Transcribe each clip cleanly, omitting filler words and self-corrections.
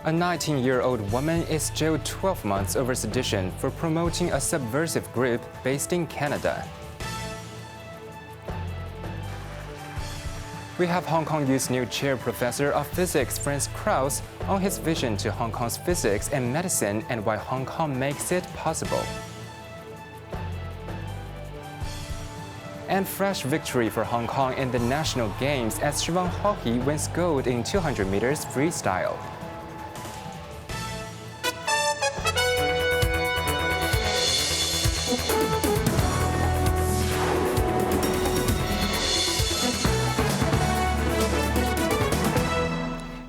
A 19-year-old woman is jailed 12 months over sedition for promoting a subversive group based in Canada. We have Hong Kong U's new chair professor of physics, Ferenc Krausz, on his vision to Hong Kong's physics and medicine and why Hong Kong makes it possible. And fresh victory for Hong Kong in the national games as Siobhan Haughey wins gold in 200 meters freestyle.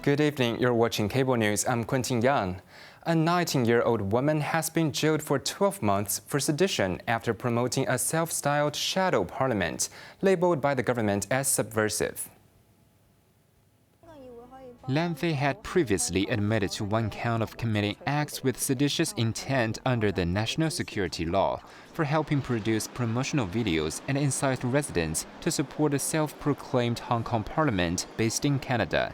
Good evening, you're watching Cable News. I'm Quentin Yang. A 19-year-old woman has been jailed for 12 months for sedition after promoting a self-styled shadow parliament, labeled by the government as subversive. Lam Fei had previously admitted to one count of committing acts with seditious intent under the national security law for helping produce promotional videos and incite residents to support a self-proclaimed Hong Kong parliament based in Canada.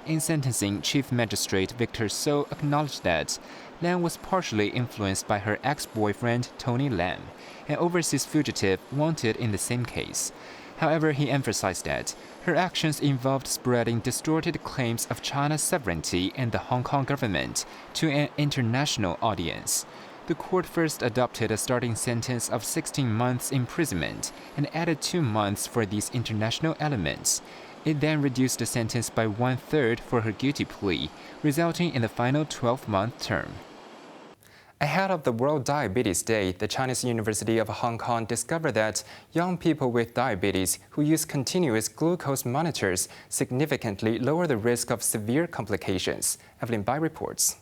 In sentencing, Chief Magistrate Victor So acknowledged that Lam was partially influenced by her ex-boyfriend Tony Lam, an overseas fugitive wanted in the same case. However, he emphasized that her actions involved spreading distorted claims of China's sovereignty and the Hong Kong government to an international audience. The court first adopted a starting sentence of 16 months imprisonment and added 2 months for these international elements. It then reduced the sentence by 1/3 for her guilty plea, resulting in the final 12-month term. Ahead of the World Diabetes Day, the Chinese University of Hong Kong discovered that young people with diabetes who use continuous glucose monitors significantly lower the risk of severe complications. Evelyn Bai reports.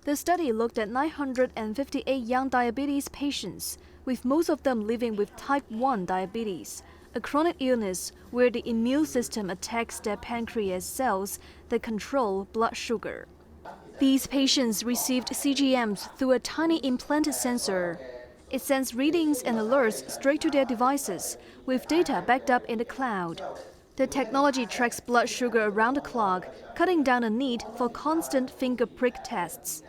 The study looked at 958 young diabetes patients, with most of them living with type 1 diabetes, a chronic illness where the immune system attacks their pancreas cells that control blood sugar. These patients received CGMs through a tiny implanted sensor. It sends readings and alerts straight to their devices, with data backed up in the cloud. The technology tracks blood sugar around the clock, cutting down the need for constant finger prick tests.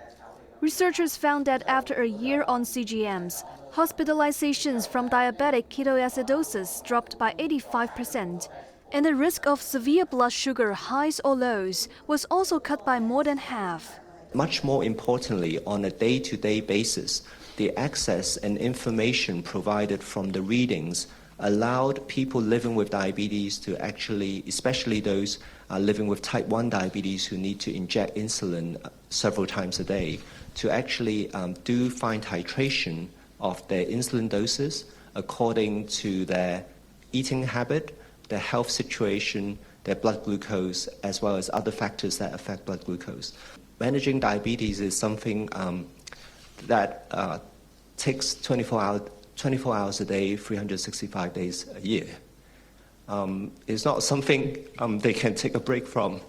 Researchers found that after a year on CGMs, hospitalizations from diabetic ketoacidosis dropped by 85%, and the risk of severe blood sugar highs or lows was also cut by more than half. Much more importantly, on a day-to-day basis, the access and information provided from the readings allowed people living with diabetes to actually, especially those living with type 1 diabetes who need to inject insulin several times a day, to actually do fine titration of their insulin doses according to their eating habit, their health situation, their blood glucose, as well as other factors that affect blood glucose. Managing diabetes is something that takes 24 hours a day, 365 days a year. It's not something they can take a break from.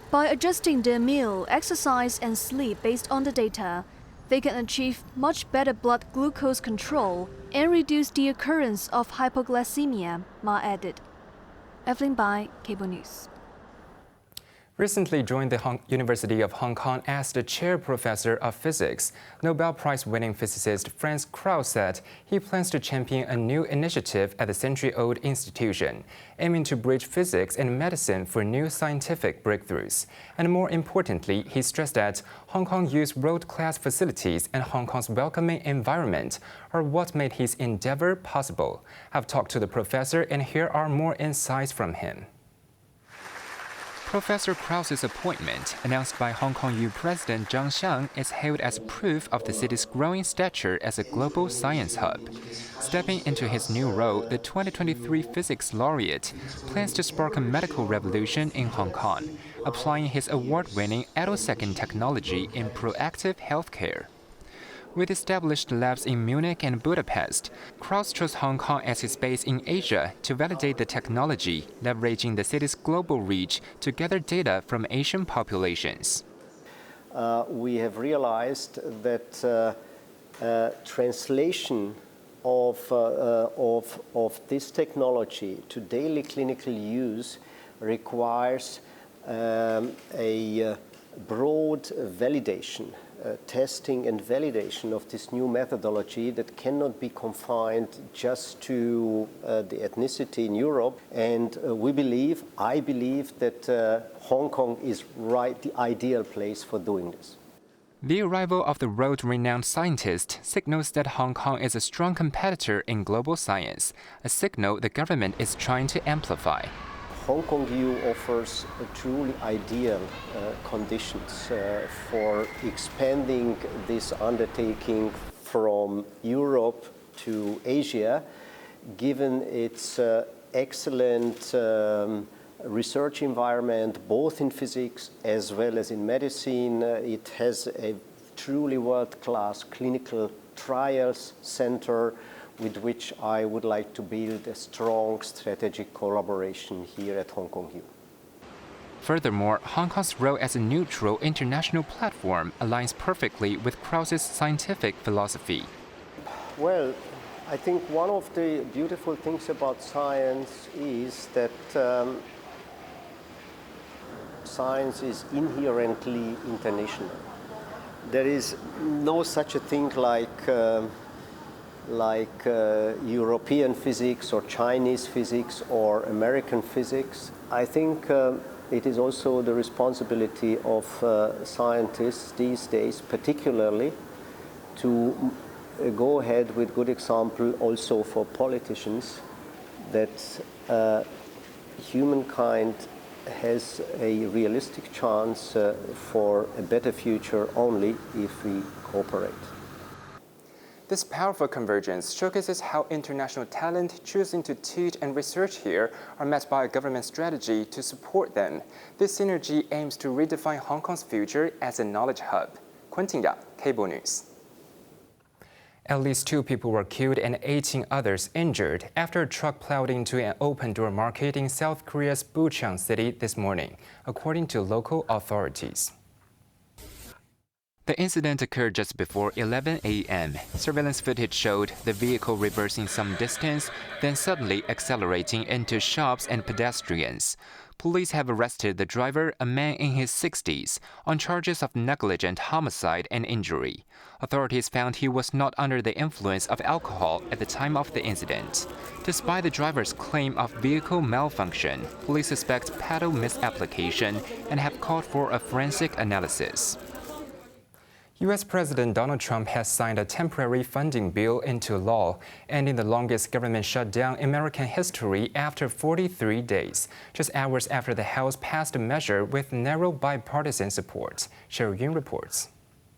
By adjusting their meal, exercise, and sleep based on the data, they can achieve much better blood glucose control and reduce the occurrence of hypoglycemia, Ma added. Evelyn Bai, Cable News. Recently joined the University of Hong Kong as the chair professor of physics, Nobel Prize-winning physicist Ferenc Krausz said he plans to champion a new initiative at the century-old institution, aiming to bridge physics and medicine for new scientific breakthroughs. And more importantly, he stressed that Hong Kong U's world-class facilities and Hong Kong's welcoming environment are what made his endeavor possible. I've talked to the professor, and here are more insights from him. Professor Krausz's appointment, announced by Hong Kong U President Zhang Xiang, is hailed as proof of the city's growing stature as a global science hub. Stepping into his new role, the 2023 physics laureate plans to spark a medical revolution in Hong Kong, applying his award-winning attosecond technology in proactive healthcare. With established labs in Munich and Budapest, Krausz chose Hong Kong as his base in Asia to validate the technology, leveraging the city's global reach to gather data from Asian populations. We have realized that translation of this technology to daily clinical use requires a broad validation, testing and validation of this new methodology that cannot be confined just to the ethnicity in Europe. And I believe that Hong Kong is the ideal place for doing this. The arrival of the world-renowned scientist signals that Hong Kong is a strong competitor in global science, a signal the government is trying to amplify. Hong Kong U offers truly ideal conditions for expanding this undertaking from Europe to Asia, given its excellent research environment, both in physics as well as in medicine. It has a truly world-class clinical trials center with which I would like to build a strong strategic collaboration here at Hong Kong U. Furthermore, Hong Kong's role as a neutral international platform aligns perfectly with Krausz's scientific philosophy. Well, I think one of the beautiful things about science is that science is inherently international. There is no such a thing like European physics or Chinese physics or American physics. I think it is also the responsibility of scientists these days, particularly, to go ahead with good example also for politicians that humankind has a realistic chance for a better future only if we cooperate. This powerful convergence showcases how international talent choosing to teach and research here are met by a government strategy to support them. This synergy aims to redefine Hong Kong's future as a knowledge hub. Quentin Ya, Cable News. At least 2 people were killed and 18 others injured after a truck plowed into an open-door market in South Korea's Bucheon City this morning, according to local authorities. The incident occurred just before 11 a.m. Surveillance footage showed the vehicle reversing some distance, then suddenly accelerating into shops and pedestrians. Police have arrested the driver, a man in his 60s, on charges of negligent homicide and injury. Authorities found he was not under the influence of alcohol at the time of the incident. Despite the driver's claim of vehicle malfunction, police suspect pedal misapplication and have called for a forensic analysis. U.S. President Donald Trump has signed a temporary funding bill into law, ending the longest government shutdown in American history after 43 days, just hours after the House passed a measure with narrow bipartisan support. Cheryl Yun reports.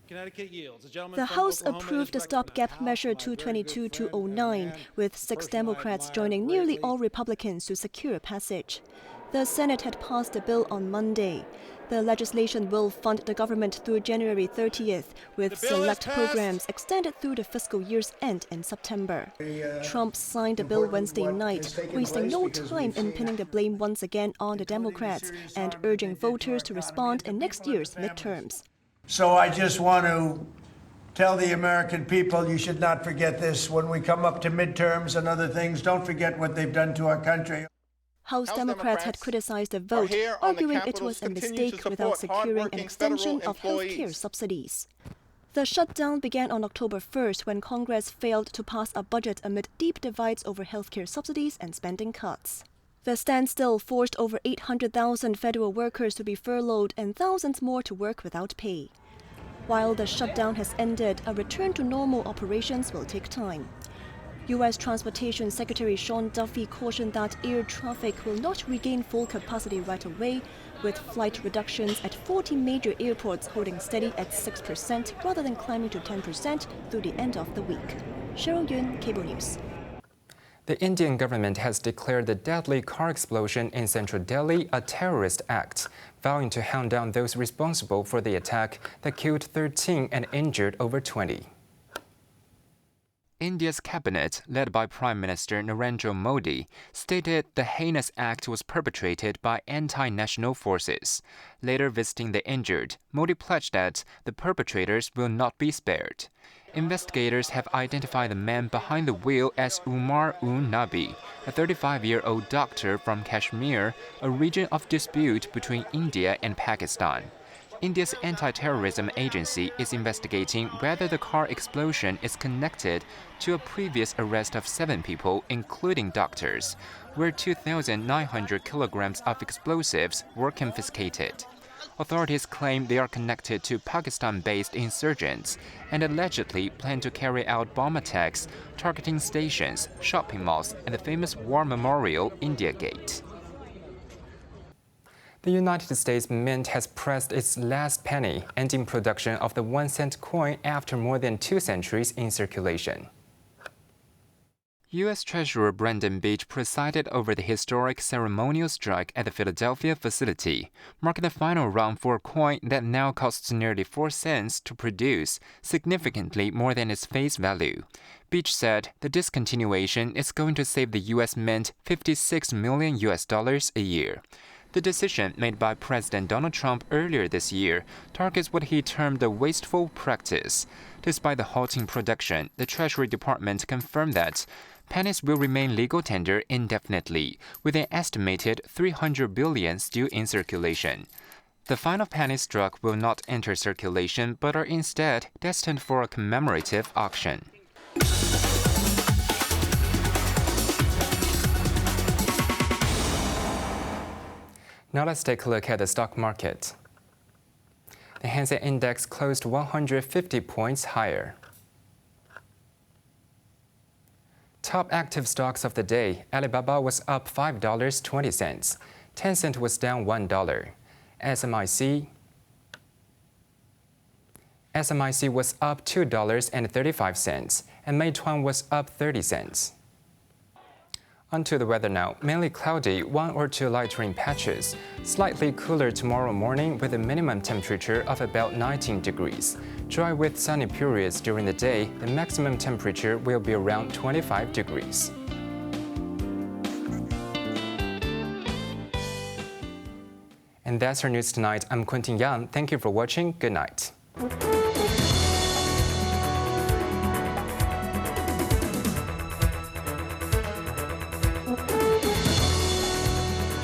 The House approved the stopgap measure 222-209, with 6 Democrats joining nearly all Republicans to secure passage. The Senate had passed the bill on Monday. The legislation will fund the government through January 30th, with select programs extended through the fiscal year's end in September. Trump signed the bill Wednesday night, wasting no time in pinning the blame once again on the Democrats and urging voters to respond in next year's midterms. So I just want to tell the American people, you should not forget this when we come up to midterms and other things. Don't forget what they've done to our country. House Democrats had criticized the vote, arguing it was a mistake without securing an extension of health care subsidies. The shutdown began on October 1st when Congress failed to pass a budget amid deep divides over health care subsidies and spending cuts. The standstill forced over 800,000 federal workers to be furloughed and thousands more to work without pay. While the shutdown has ended, a return to normal operations will take time. U.S. Transportation Secretary Sean Duffy cautioned that air traffic will not regain full capacity right away, with flight reductions at 40 major airports holding steady at 6% rather than climbing to 10% through the end of the week. Cheryl Yun, Cable News. The Indian government has declared the deadly car explosion in central Delhi a terrorist act, vowing to hound down those responsible for the attack that killed 13 and injured over 20. India's cabinet, led by Prime Minister Narendra Modi, stated the heinous act was perpetrated by anti-national forces. Later visiting the injured, Modi pledged that the perpetrators will not be spared. Investigators have identified the man behind the wheel as Umar-ul-Nabi, a 35-year-old doctor from Kashmir, a region of dispute between India and Pakistan. India's anti-terrorism agency is investigating whether the car explosion is connected to a previous arrest of 7 people, including doctors, where 2,900 kilograms of explosives were confiscated. Authorities claim they are connected to Pakistan-based insurgents and allegedly plan to carry out bomb attacks targeting stations, shopping malls, and the famous war memorial India Gate. The United States Mint has pressed its last penny, ending production of the 1-cent coin after more than 2 centuries in circulation. U.S. Treasurer Brandon Beach presided over the historic ceremonial strike at the Philadelphia facility, marking the final round for a coin that now costs nearly 4 cents to produce, significantly more than its face value. Beach said the discontinuation is going to save the U.S. Mint $56 million a year. The decision made by President Donald Trump earlier this year targets what he termed a wasteful practice. Despite the halting production, the Treasury Department confirmed that pennies will remain legal tender indefinitely, with an estimated 300 billion still in circulation. The final pennies struck will not enter circulation but are instead destined for a commemorative auction. Now let's take a look at the stock market. The Hang Seng Index closed 150 points higher. Top active stocks of the day: Alibaba was up $5.20. Tencent was down $1. SMIC was up $2.35, and Meituan was up 30 cents. On to the weather now. Mainly cloudy, 1 or 2 light rain patches. Slightly cooler tomorrow morning with a minimum temperature of about 19 degrees. Dry with sunny periods during the day, the maximum temperature will be around 25 degrees. And that's our news tonight. I'm Quentin Yang. Thank you for watching. Good night.